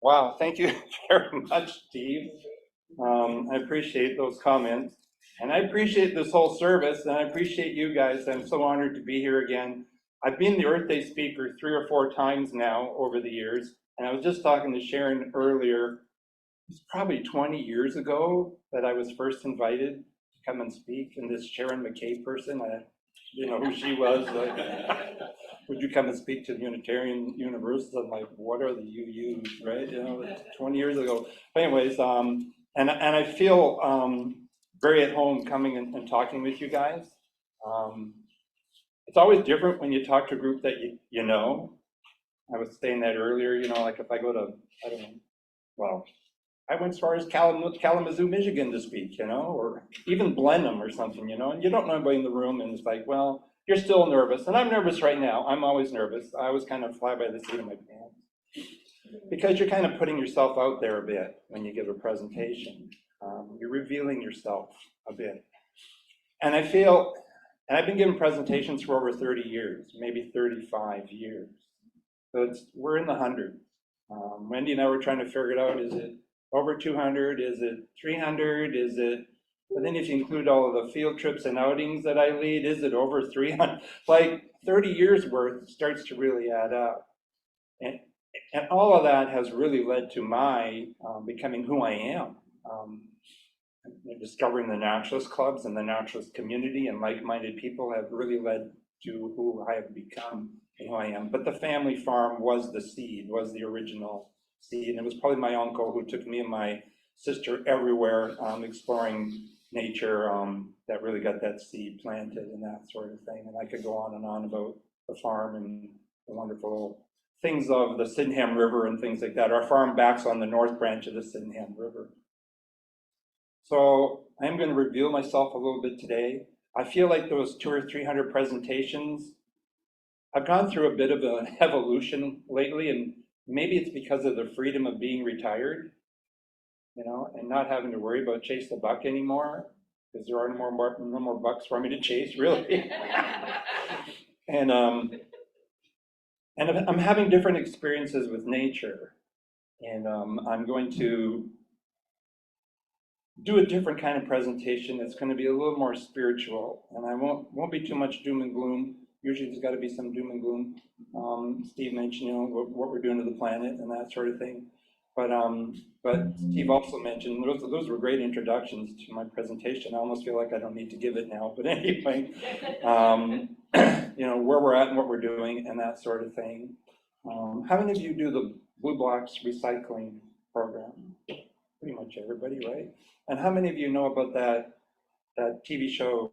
Wow, thank you very much, Steve. I appreciate those comments. And I appreciate this whole service, and I appreciate you guys. I'm so honored to be here again. I've been the Earth Day speaker 3 or 4 times now over the years. And I was just talking to Sharon earlier. It's probably 20 years ago that I was first invited to come and speak. And this Sharon McKay person, I didn't know who she was. Like, would you come and speak to the Unitarian Universalists? I'm like, what are the UUs, right? 20 years ago. But anyways, and I feel very at home coming and talking with you guys. It's always different when you talk to a group that you know. I was saying that earlier, like if I go to, I don't know, well, I went as far as Kalamazoo, Michigan to speak, or even Blenheim or something, and you don't know anybody in the room, and it's like, well, you're still nervous, and I'm nervous right now. I'm always nervous. I always kind of fly by the seat of my pants because you're kind of putting yourself out there a bit when you give a presentation. You're revealing yourself a bit. And I feel, and I've been giving presentations for over 30 years, maybe 35 years. So we're in the hundreds. Wendy and I were trying to figure it out. Is it over 200? Is it 300? Is it, but then if you include all of the field trips and outings that I lead, is it over 300? Like 30 years worth starts to really add up. And all of that has really led to my becoming who I am. Discovering the naturalist clubs and the naturalist community and like-minded people have really led to who I have become and who I am. But the family farm was the seed, was the original seed. And it was probably my uncle who took me and my sister everywhere exploring nature that really got that seed planted and that sort of thing. And I could go on and on about the farm and the wonderful things of the Sydenham River and things like that. Our farm backs on the north branch of the Sydenham River. So I'm going to reveal myself a little bit today. I feel like those 200 or 300 presentations, I've gone through a bit of an evolution lately, and maybe it's because of the freedom of being retired, and not having to worry about chase the buck anymore, because there are no more bucks for me to chase, really. And I'm having different experiences with nature, and I'm going to do a different kind of presentation. It's going to be a little more spiritual, and I won't be too much doom and gloom. Usually there's got to be some doom and gloom. Steve mentioned, what we're doing to the planet and that sort of thing. But Steve also mentioned, those were great introductions to my presentation. I almost feel like I don't need to give it now, but anyway, where we're at and what we're doing and that sort of thing. How many of you do the Blue Blocks recycling program? Pretty much everybody, right? And how many of you know about that TV show,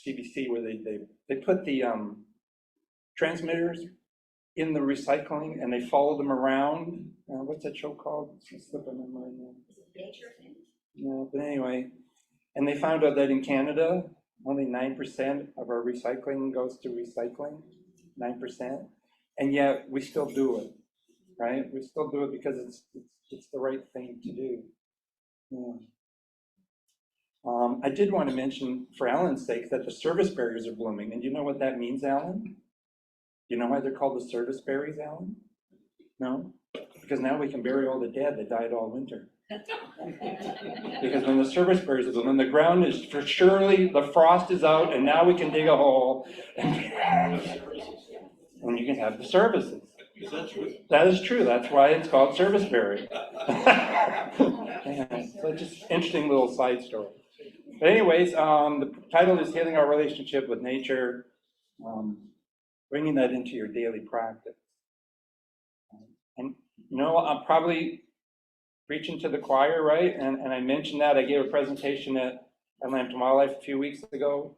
CBC, where they put the transmitters in the recycling and they follow them around? What's that show called? It's slipping my mind now. Nature thing. Yeah, but anyway, and they found out that in Canada, only 9% of our recycling goes to recycling, 9%, and yet we still do it, right? We still do it because it's the right thing to do. Yeah. I did want to mention, for Alan's sake, that the service berries are blooming. And do you know what that means, Alan? Do you know why they're called the service berries, Alan? No? Because now we can bury all the dead that died all winter. Because when the service berries are blooming, the ground is for surely, the frost is out, and now we can dig a hole. And you can have the services. Is that true? That is true. That's why it's called service berry. Yeah, so just interesting little side story. But anyways, the title is Healing Our Relationship with Nature, bringing that into your daily practice. And I'm probably preaching to the choir, right? And I mentioned that. I gave a presentation at Lambton Wildlife a few weeks ago,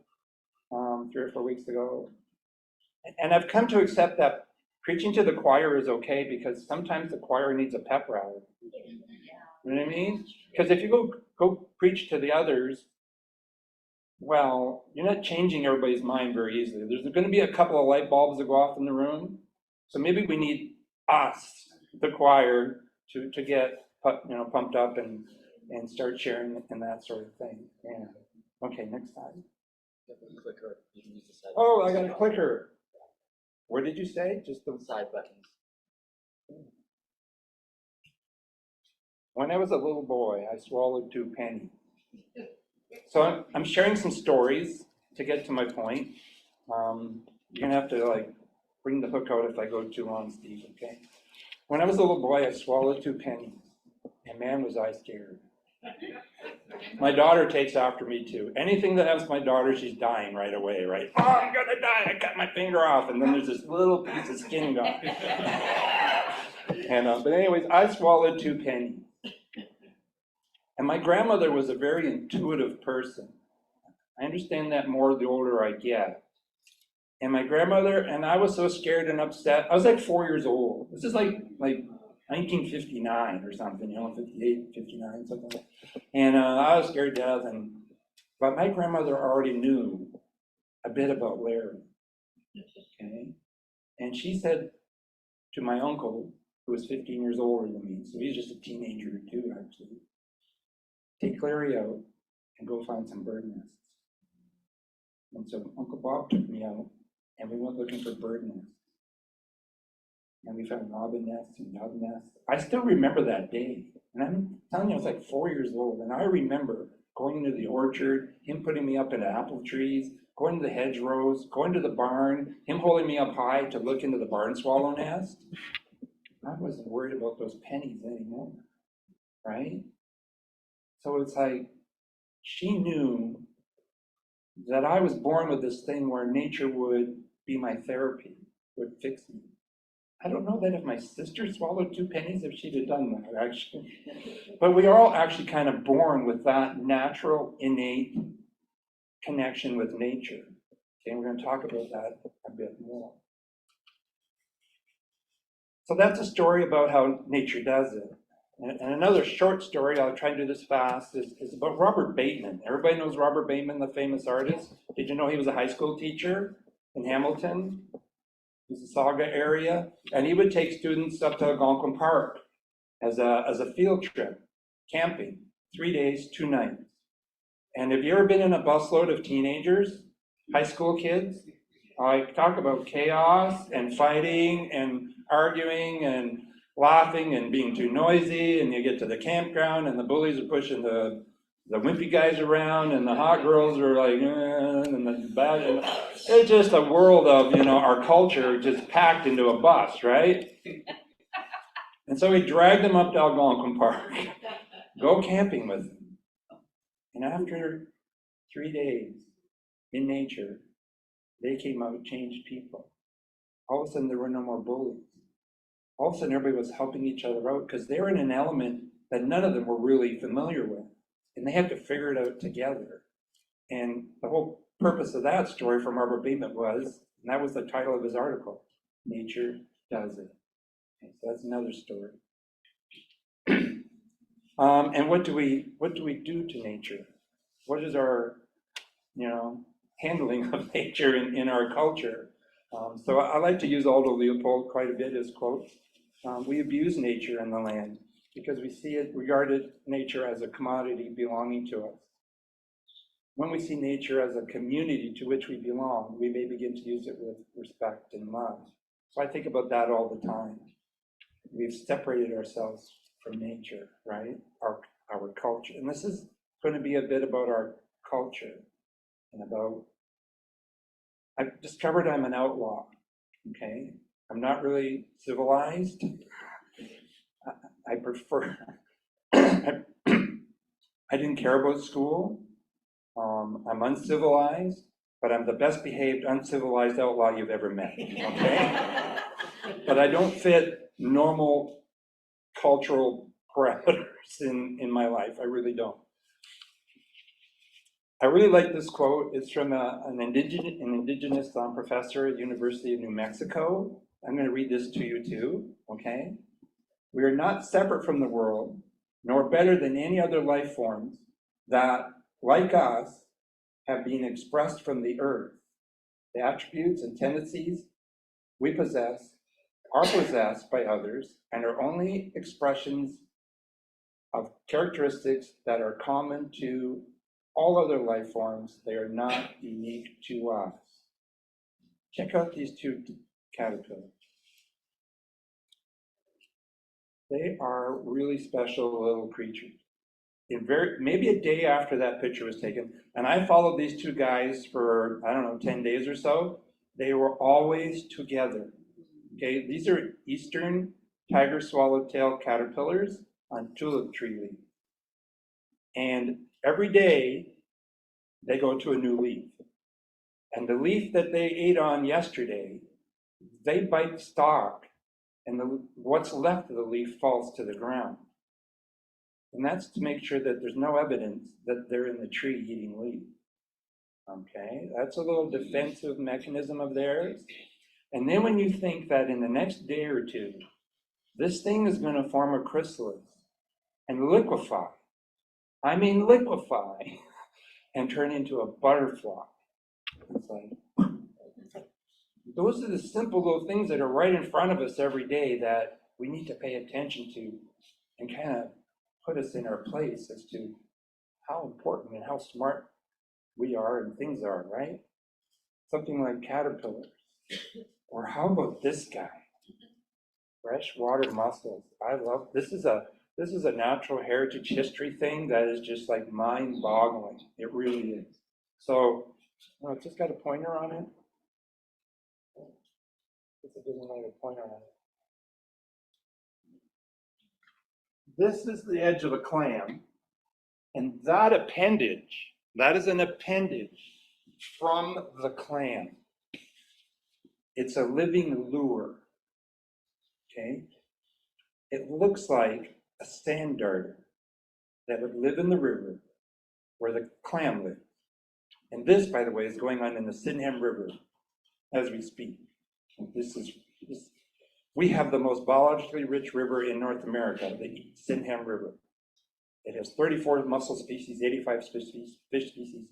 3 or 4 weeks ago. And I've come to accept that preaching to the choir is okay, because sometimes the choir needs a pep rally. You know what I mean? Because if you go preach to the others, well, you're not changing everybody's mind very easily. There's going to be a couple of light bulbs that go off in the room. So maybe we need us, the choir, to get pumped up and start sharing and that sort of thing. Yeah. Okay, next slide. Clicker. You can use the side Oh, I got a clicker. What did you say? Just the side buttons. When I was a little boy, I swallowed 2 pennies. So I'm sharing some stories to get to my point. You're gonna have to like bring the hook out if I go too long, Steve, okay? When I was a little boy, I swallowed 2 pennies, and man, was I scared. My daughter takes after me too. Anything that has my daughter, she's dying right away, right? Oh, I'm gonna die, I cut my finger off, and then there's this little piece of skin gone. And, but anyways, I swallowed 2 pennies. And my grandmother was a very intuitive person. I understand that more the older I get. And my grandmother, and I was so scared and upset. I was like 4 years old. This is like 1959 or something, 58, 59, something like that. And I was scared to death. But my grandmother already knew a bit about Larry. Okay? And she said to my uncle, who was 15 years older than me, so he's just a teenager too, actually, take Larry out and go find some bird nests. And so Uncle Bob took me out, and we went looking for bird nests. And we found robin nests and dove nests. I still remember that day. And I'm telling you, I was like 4 years old. And I remember going into the orchard, him putting me up into apple trees, going to the hedgerows, going to the barn, him holding me up high to look into the barn swallow nest. I wasn't worried about those pennies anymore, right? So it's like, she knew that I was born with this thing where nature would be my therapy, would fix me. I don't know that if my sister swallowed 2 pennies, if she'd have done that, actually. But we are all actually kind of born with that natural, innate connection with nature. Okay, and we're going to talk about that a bit more. So that's a story about how nature does it. And another short story, I'll try and do this fast, is about Robert Bateman. Everybody knows Robert Bateman, the famous artist. Did you know he was a high school teacher in Hamilton, Mississauga area? And he would take students up to Algonquin Park as a field trip, camping, 3 days, 2 nights. And have you ever been in a busload of teenagers, high school kids? I talk about chaos and fighting and arguing and laughing and being too noisy, and you get to the campground and the bullies are pushing the wimpy guys around and the hot girls are like, and the bad, and it's just a world of, our culture just packed into a bus, right? And so we dragged them up to Algonquin Park, go camping with them. And after 3 days in nature, they came out changed people. All of a sudden there were no more bullies. All of a sudden everybody was helping each other out because they were in an element that none of them were really familiar with. And they had to figure it out together. And the whole purpose of that story from Robert Bateman was, and that was the title of his article, Nature Does It. Okay, so that's another story. And what do we do to nature? What is our, handling of nature in our culture? So I like to use Aldo Leopold quite a bit as quotes. We abuse nature and the land because we see it, regarded nature as a commodity belonging to us. When we see nature as a community to which we belong, we may begin to use it with respect and love. So I think about that all the time. We've separated ourselves from nature, right? Our culture. And this is going to be a bit about our culture and about, I've discovered I'm an outlaw, okay? I'm not really civilized. I prefer, I didn't care about school. I'm uncivilized, but I'm the best behaved uncivilized outlaw you've ever met, okay? But I don't fit normal cultural parameters in my life. I really don't. I really like this quote. It's from an indigenous professor at University of New Mexico. I'm going to read this to you too, okay? We are not separate from the world, nor better than any other life forms that, like us, have been expressed from the earth. The attributes and tendencies we possess are possessed by others and are only expressions of characteristics that are common to all other life forms. They are not unique to us. Check out these 2 caterpillars. They are really special little creatures. Maybe a day after that picture was taken, and I followed these two guys for, I don't know, 10 days or so. They were always together. Okay, these are eastern tiger swallowtail caterpillars on tulip tree leaves. And every day they go to a new leaf. And the leaf that they ate on yesterday, they bite the stalk, and what's left of the leaf falls to the ground. And that's to make sure that there's no evidence that they're in the tree eating leaves. Okay, that's a little defensive mechanism of theirs. And then when you think that in the next day or two, this thing is going to form a chrysalis and liquefy, I mean liquefy, and turn into a butterfly. It's like, those are the simple little things that are right in front of us every day that we need to pay attention to and kind of put us in our place as to how important and how smart we are and things are, right? Something like caterpillars. Or how about this guy? Freshwater mussels. I love, this is a natural heritage history thing that is just like mind-boggling. It really is. So, it's just got a pointer on it. It doesn't have a pointer on it. This is the edge of a clam, and that appendage, that is an appendage from the clam. It's a living lure, okay? It looks like a sand darter that would live in the river where the clam lives. And this, by the way, is going on in the Sydenham River as we speak. We have the most biologically rich river in North America, the Sydenham River. It has 34 mussel species, 85 species, fish species.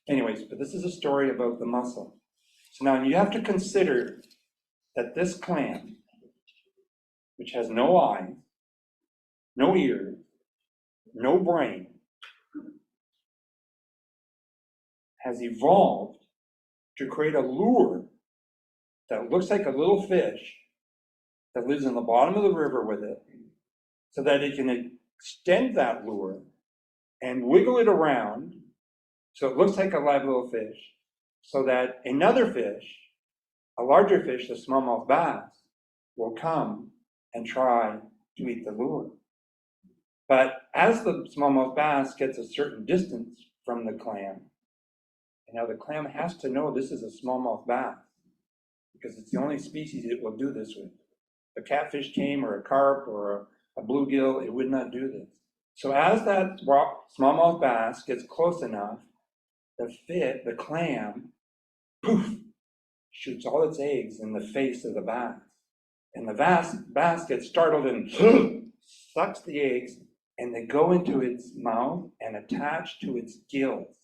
Anyways, but this is a story about the mussel. So now you have to consider that this clam, which has no eyes, no ears, no brain, has evolved to create a lure that looks like a little fish that lives in the bottom of the river with it, so that it can extend that lure and wiggle it around so it looks like a live little fish, so that another fish, a larger fish, the smallmouth bass, will come and try to eat the lure. But as the smallmouth bass gets a certain distance from the clam, and now the clam has to know this is a smallmouth bass, because it's the only species it will do this with. A catfish came, or a carp, or a bluegill, it would not do this. So as that smallmouth bass gets close enough, the clam, poof, shoots all its eggs in the face of the bass. And the bass gets startled and sucks the eggs, and they go into its mouth and attach to its gills.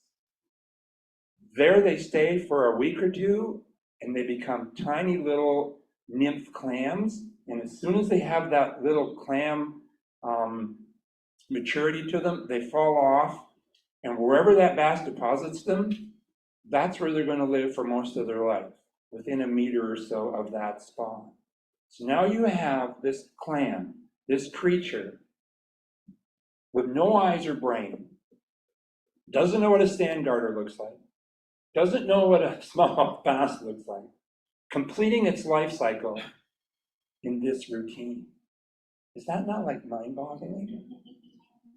There they stay for a week or two, and they become tiny little nymph clams. And as soon as they have that little clam maturity to them, they fall off. And wherever that bass deposits them, that's where they're going to live for most of their life, within a meter or so of that spot. So now you have this clam, this creature, with no eyes or brain, doesn't know what a sand darter looks like, doesn't know what a smallmouth bass looks like, completing its life cycle in this routine. Is that not like mind-boggling?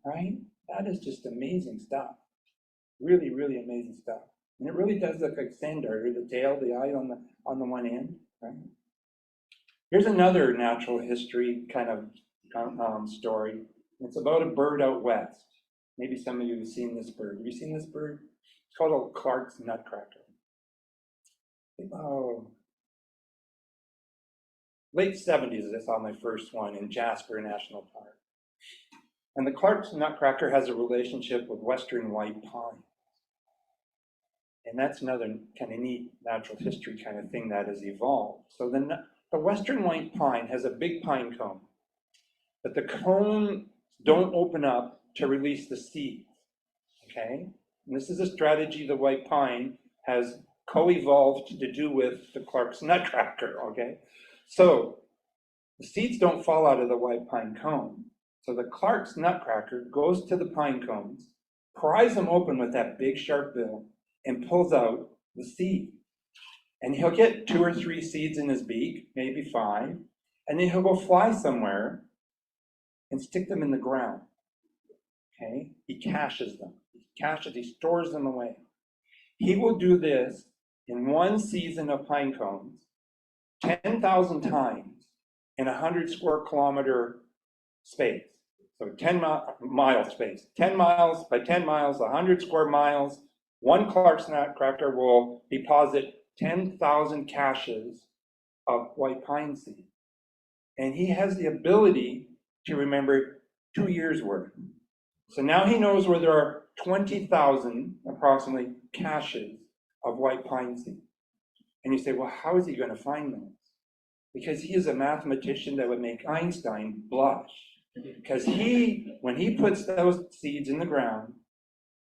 Right? That is just amazing stuff. Really, really amazing stuff. And it really does look like sand darter, the tail, the eye on the one end, right? Here's another natural history kind of story. It's about a bird out west. Maybe some of you have seen this bird. Have you seen this bird? It's called a Clark's Nutcracker. Oh, late 70s, I saw my first one in Jasper National Park. And the Clark's Nutcracker has a relationship with western white pine. And that's another kind of neat natural history kind of thing that has evolved. So the western white pine has a big pine cone, but the cone don't open up to release the seeds, okay? And this is a strategy the white pine has co-evolved to do with the Clark's Nutcracker, okay? So The seeds don't fall out of the white pine cone. So the Clark's Nutcracker goes to the pine cones, pries them open with that big sharp bill, and pulls out the seed. And he'll get 2 or 3 seeds in his beak, maybe 5, and then he'll go fly somewhere and stick them in the ground. Okay? He caches them. He stores them away. He will do this in one season of pine cones 10,000 times in 100 square kilometer space. So 10-mile space. 10 miles by 10 miles, 100 square miles. One Clark's Nutcracker will deposit 10,000 caches of white pine seed. And he has the ability to remember 2 years worth. So now he knows where there are 20,000 approximately caches of white pine seed. And you say, well, how is he going to find those? Because he is a mathematician that would make Einstein blush. Because when he puts those seeds in the ground,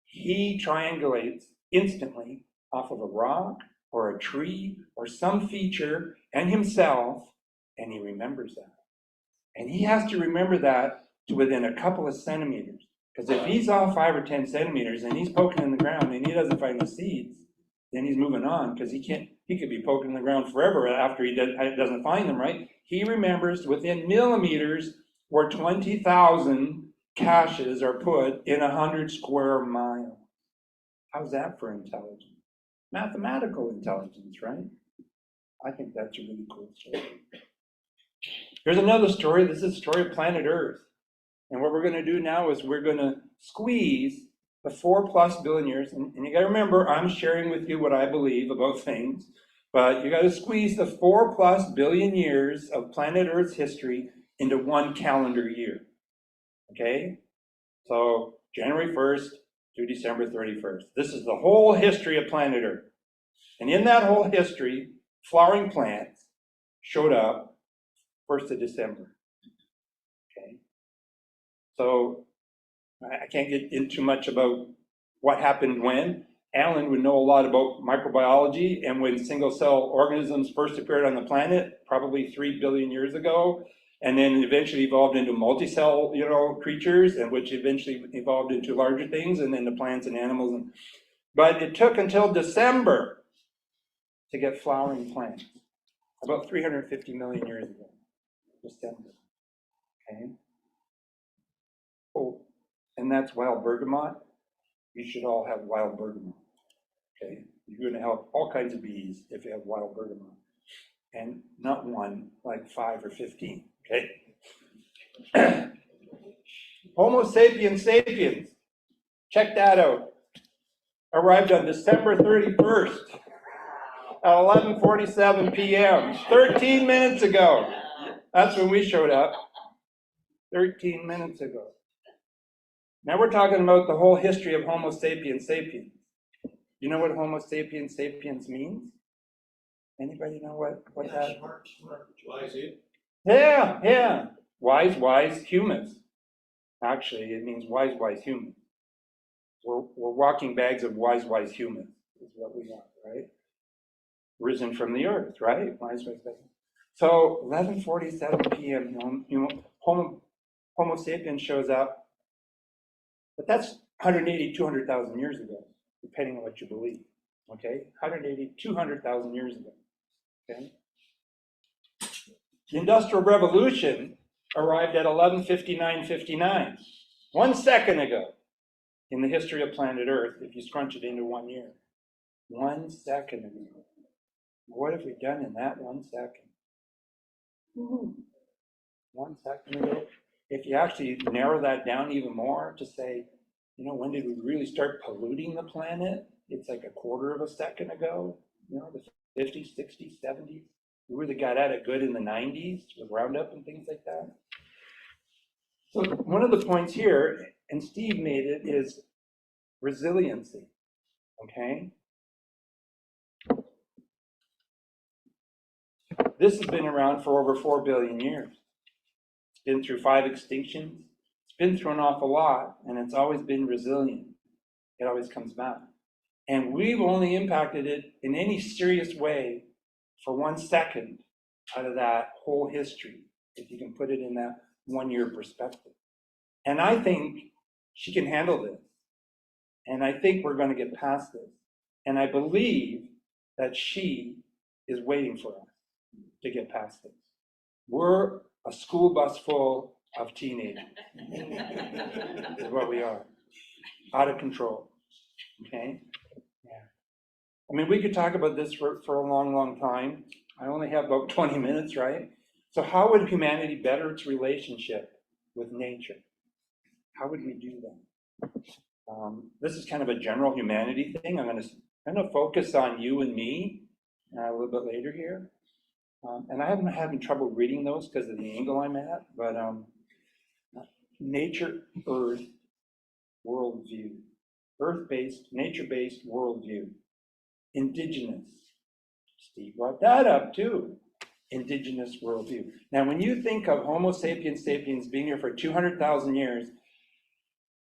he triangulates instantly off of a rock or a tree or some feature and himself, and he remembers that. And he has to remember that to within a couple of centimeters. Because if he's off 5 or 10 centimeters and he's poking in the ground and he doesn't find the seeds, then he's moving on, because he could be poking in the ground forever after he doesn't find them, right? He remembers within millimeters where 20,000 caches are put in 100 square miles. How's that for intelligence? Mathematical intelligence, right? I think that's a really cool story. Here's another story. This is the story of planet Earth. And what we're going to do now is we're going to squeeze the 4+ billion years. And you got to remember, I'm sharing with you what I believe about things. But you got to squeeze the 4+ billion years of planet Earth's history into one calendar year. Okay? So January 1st to December 31st. This is the whole history of planet Earth. And in that whole history, flowering plants showed up 1st of December. Okay? So I can't get into much about what happened when. Alan would know a lot about microbiology and when single-cell organisms first appeared on the planet, probably 3 billion years ago, and then eventually evolved into multi-cell, creatures, and which eventually evolved into larger things, and then the plants and animals. But it took until December to get flowering plants, about 350 million years ago, December. Okay. Oh, and that's wild bergamot. You should all have wild bergamot. Okay, you're going to help all kinds of bees if you have wild bergamot, and not one, like 5 or 15. Okay. Homo sapiens sapiens. Check that out. Arrived on December 31st at 11:47 p.m. 13 minutes ago. That's when we showed up. 13 minutes ago. Now we're talking about the whole history of Homo sapiens sapiens. You know what Homo sapiens sapiens means? Anybody know what that? Smart. Wise, eh? Yeah. Wise humans. Actually, it means wise humans. We're walking bags of wise humans is what we are, right? Risen from the earth, right? Wise bags. So 11:47 p.m. Homo sapiens shows up, but that's 180, 200,000 years ago, depending on what you believe. Okay, 180, 200,000 years ago. Okay. The Industrial Revolution arrived at 11:59:59, 1 second ago in the history of planet Earth, if you scrunch it into 1 year. 1 second ago. What have we done in that 1 second? 1 second ago. If you actually narrow that down even more to say, when did we really start polluting the planet? It's like 1/4 of a second ago, the 50s, 60s, 70s. We really got at it good in the 90s with Roundup and things like that. So one of the points here, and Steve made it, is resiliency, okay? This has been around for over 4 billion years. It's been through 5 extinctions. It's been through an awful lot, and it's always been resilient. It always comes back. And we've only impacted it in any serious way for 1 second out of that whole history. if you can put it in that 1 year perspective. And I think she can handle this. And I think we're going to get past this. And I believe that she is waiting for us to get past this. We're a school bus full of teenagers, is what we are, out of control, okay? Yeah. I mean, we could talk about this for a long, long time. I only have about 20 minutes, right? So how would humanity better its relationship with nature? How would we do that? This is kind of a general humanity thing. I'm going to focus on you and me a little bit later here. And I haven't having trouble reading those because of the angle I'm at, but nature, earth, worldview, earth-based, nature-based worldview, indigenous. Steve brought that up too, indigenous worldview. Now, when you think of Homo sapiens sapiens being here for 200,000 years,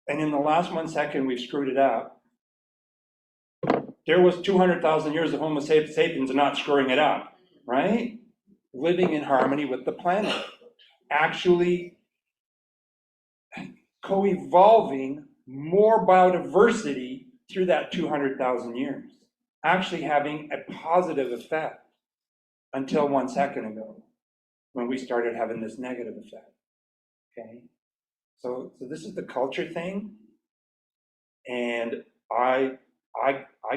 and in the last 1 second we've screwed it up, there was 200,000 years of Homo sapiens and not screwing it up, right? Living in harmony with the planet, actually co-evolving more biodiversity through that 200,000 years, actually having a positive effect until 1 second ago, when we started having this negative effect, okay? So this is the culture thing, and I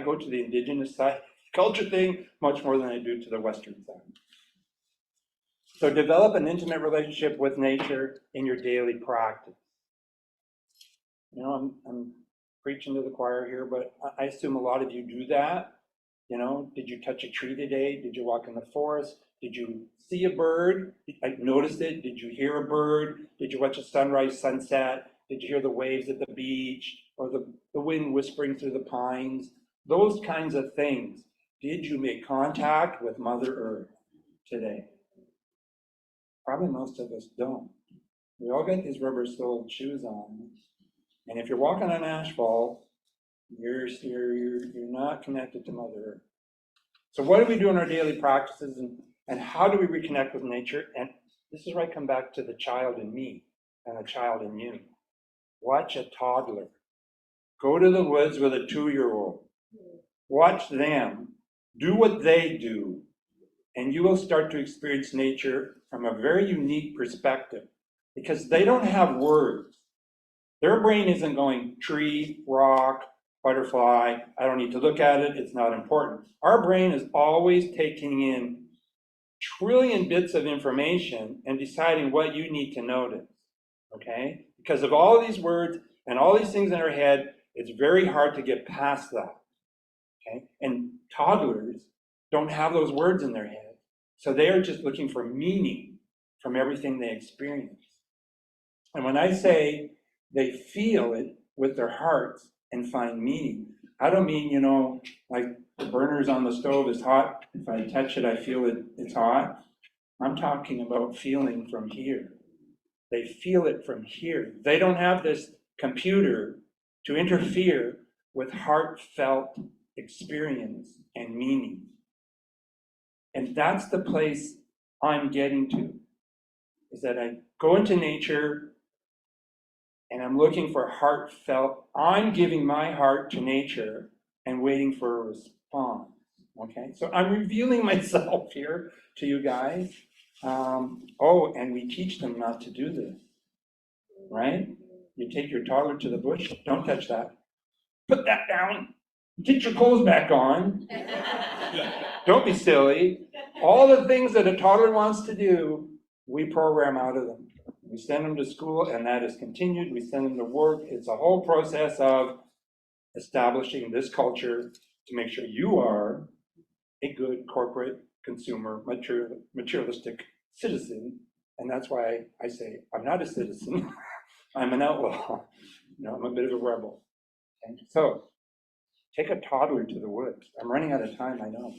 go to the indigenous side culture thing much more than I do to the Western side. So develop an intimate relationship with nature in your daily practice. You know, I'm preaching to the choir here, but I assume a lot of you do that. You know, did you touch a tree today? Did you walk in the forest? Did you see a bird? I noticed it. Did you hear a bird? Did you watch a sunrise, sunset? Did you hear the waves at the beach or the wind whispering through the pines? Those kinds of things. Did you make contact with Mother Earth today? Probably most of us don't. We all got these rubber-soled shoes on. And if you're walking on asphalt, you're not connected to Mother Earth. So what do we do in our daily practices, and how do we reconnect with nature? And this is where I come back to the child in me and the child in you. Watch a toddler. Go to the woods with a 2-year-old. Watch them. Do what they do. And you will start to experience nature from a very unique perspective, because they don't have words. Their brain isn't going tree, rock, butterfly, I don't need to look at it, it's not important. Our brain is always taking in trillion bits of information and deciding what you need to notice, okay? Because of all of these words and all these things in our head, it's very hard to get past that, okay? And toddlers don't have those words in their head. So they are just looking for meaning from everything they experience. And when I say they feel it with their hearts and find meaning, I don't mean, you know, like the burners on the stove is hot. If I touch it, I feel it's hot. I'm talking about feeling from here. They feel it from here. They don't have this computer to interfere with heartfelt experience and meaning. And that's the place I'm getting to, is that I go into nature and I'm looking for heartfelt. I'm giving my heart to nature and waiting for a response, okay? So I'm revealing myself here to you guys. And we teach them not to do this, right? You take your toddler to the bush, don't touch that. Put that down, get your clothes back on. Don't be silly. All the things that a toddler wants to do, we program out of them. We send them to school, and that is continued. We send them to work. It's a whole process of establishing this culture to make sure you are a good corporate consumer, materialistic citizen. And that's why I say I'm not a citizen. I'm an outlaw. You know, I'm a bit of a rebel. Okay? So take a toddler to the woods. I'm running out of time, I know.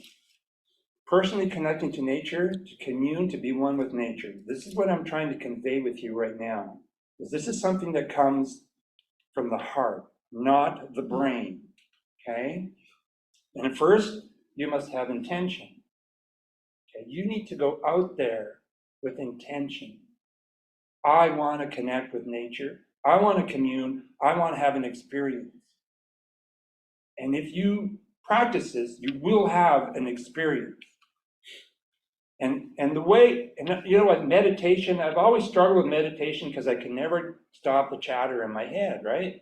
Personally connecting to nature, to commune, to be one with nature. This is what I'm trying to convey with you right now. This is something that comes from the heart, not the brain, okay? And first, you must have intention. Okay? You need to go out there with intention. I want to connect with nature. I want to commune. I want to have an experience. And if you practice this, you will have an experience. And the way, and you know what, meditation, I've always struggled with meditation because I can never stop the chatter in my head, right?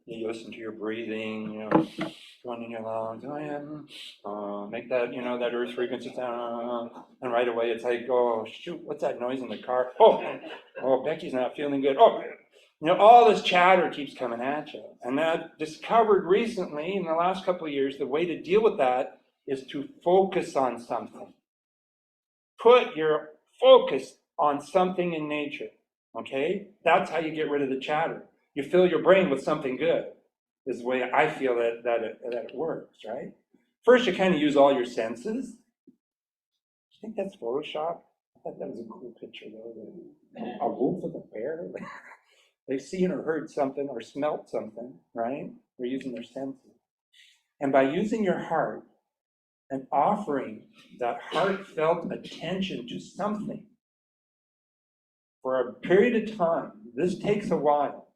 You listen to your breathing, you know, going in your lungs, make that, you know, that earth frequency sound, and right away it's like, oh, shoot, what's that noise in the car? Oh, Becky's not feeling good. Oh, you know, all this chatter keeps coming at you. And I discovered recently, in the last couple of years, the way to deal with that is to focus on something. Put your focus on something in nature, okay? That's how you get rid of the chatter. You fill your brain with something good, is the way I feel that it works, right? First, you kind of use all your senses. I think that's Photoshop. I thought that was a cool picture, though. A wolf with a bear. They've seen or heard something or smelt something, right? They're using their senses. And by using your heart and offering that heartfelt attention to something for a period of time, this takes a while.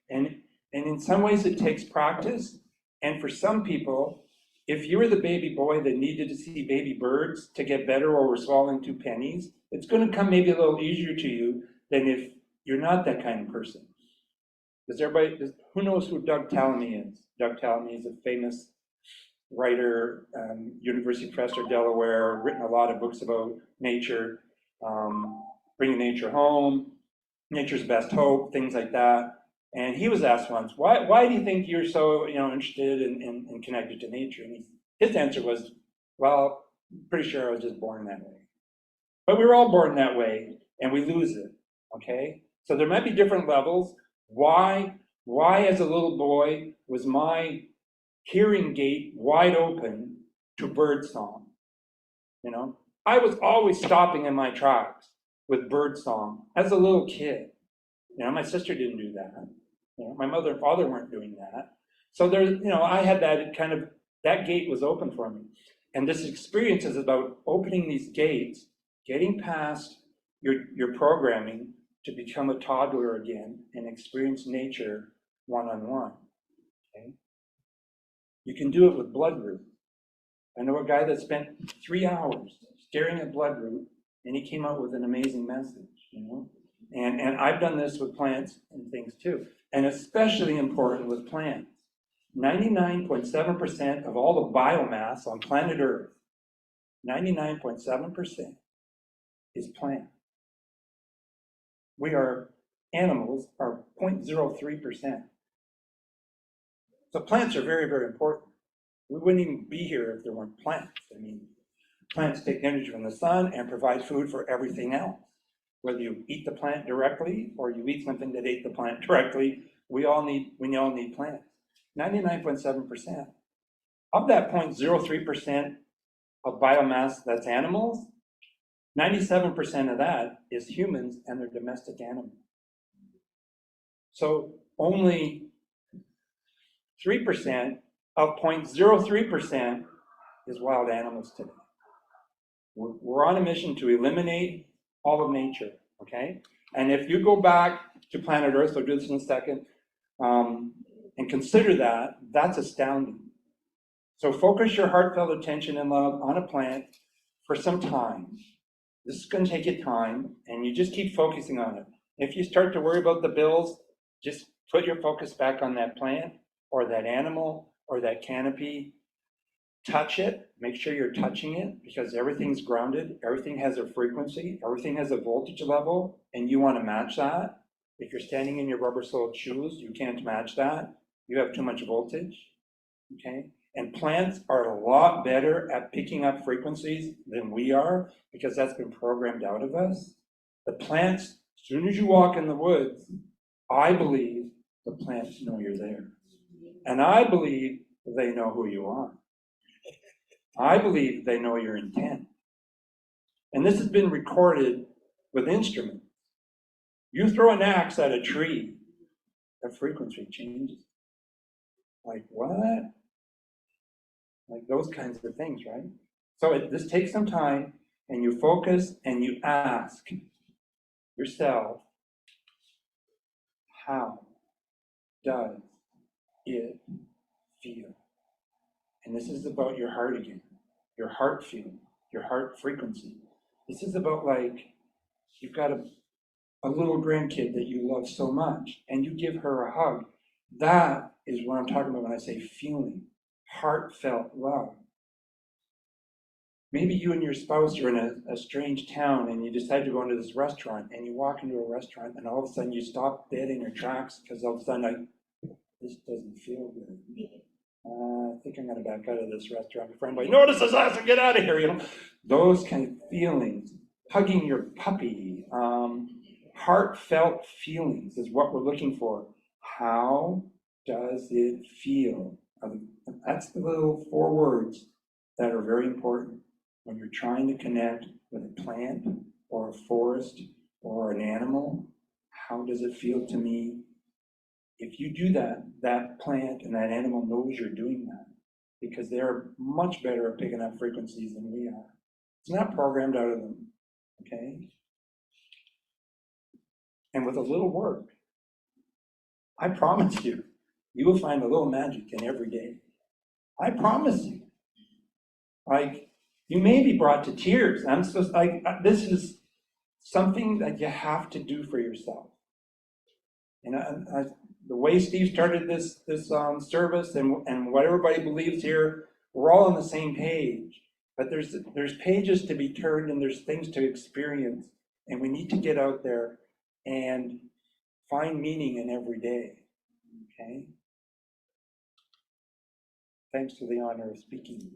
And in some ways it takes practice. And for some people, if you were the baby boy that needed to see baby birds to get better or were swallowing 2 pennies, it's going to come maybe a little easier to you than if you're not that kind of person. Who knows who Doug Tallamy is? Doug Tallamy is a famous writer, University professor, Delaware, written a lot of books about nature, bringing nature home, nature's best hope, things like that. And he was asked once, why do you think you're so interested and connected to nature? And his answer was, well, I'm pretty sure I was just born that way. But we were all born that way, and we lose it, okay? So there might be different levels. Why as a little boy was my hearing gate wide open to bird song? You know, I was always stopping in my tracks with bird song as a little kid. You know, my sister didn't do that. You know, my mother and father weren't doing that. So there's, I had that gate was open for me. And this experience is about opening these gates, getting past your programming to become a toddler again and experience nature one-on-one. Okay? You can do it with bloodroot. I know a guy that spent 3 hours staring at bloodroot, and he came out with an amazing message, And I've done this with plants and things too, and especially important with plants. 99.7% of all the biomass on planet Earth, 99.7% is plant. Animals are 0.03%. So plants are very, very important. We wouldn't even be here if there weren't plants. I mean, plants take energy from the sun and provide food for everything else. Whether you eat the plant directly or you eat something that ate the plant directly, we all need plants. 99.7%. Of that 0.03% of biomass that's animals, 97% of that is humans and their domestic animals. So only 3% of 0.03% is wild animals today. We're on a mission to eliminate all of nature, okay? And if you go back to planet Earth, we'll do this in a second, and consider that, that's astounding. So focus your heartfelt attention and love on a plant for some time. This is going to take you time, and you just keep focusing on it. If you start to worry about the bills, just put your focus back on that plant or that animal or that canopy. Touch it, make sure you're touching it, because everything's grounded, everything has a frequency, everything has a voltage level, and you want to match that. If you're standing in your rubber-soled shoes, you can't match that. You have too much voltage, okay? And plants are a lot better at picking up frequencies than we are, because that's been programmed out of us. The plants, as soon as you walk in the woods, I believe the plants know you're there. And I believe they know who you are. I believe they know your intent. And this has been recorded with instruments. You throw an axe at a tree, the frequency changes. Like what? Like those kinds of things, right? So this takes some time, and you focus and you ask yourself, how does it feel? And this is about your heart again, your heart feeling, your heart frequency. This is about like, you've got a little grandkid that you love so much, and you give her a hug. That is what I'm talking about when I say feeling, heartfelt love. Maybe you and your spouse are in a strange town and you decide to go into this restaurant, and you walk into a restaurant and all of a sudden you stop dead in your tracks because all of a sudden this doesn't feel good. I think I'm gonna back out of this restaurant. Your friend like, notice us and get out of here, you know. Those kind of feelings, hugging your puppy, heartfelt feelings is what we're looking for. How does it feel? That's the little 4 words that are very important when you're trying to connect with a plant or a forest or an animal. How does it feel to me? If you do that, that plant and that animal knows you're doing that because they're much better at picking up frequencies than we are. It's not programmed out of them, okay? And with a little work, I promise you, you will find a little magic in every day. I promise you. Like, you may be brought to tears. I'm supposed like this is something that you have to do for yourself. And the way Steve started this service and what everybody believes here, we're all on the same page. But there's pages to be turned and there's things to experience, and we need to get out there and find meaning in every day. Okay. Thanks for the honor of speaking.